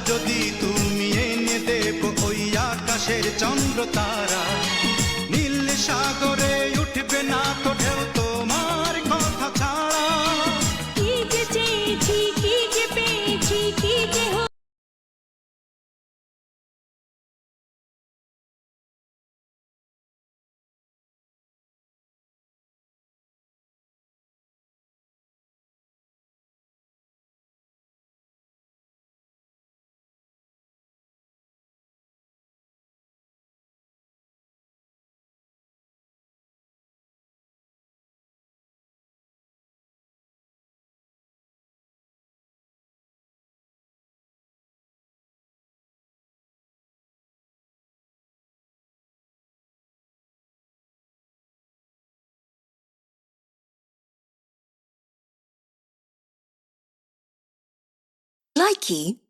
যদি তুমি এনে দেব ওই আকাশের চন্দ্র তারা, নীল সাগরে উঠবে না তো ঢেউ তোমার কথা ছাড়া। কি যে চেয়েছি, কি যে পেয়েছি, কি যে Likey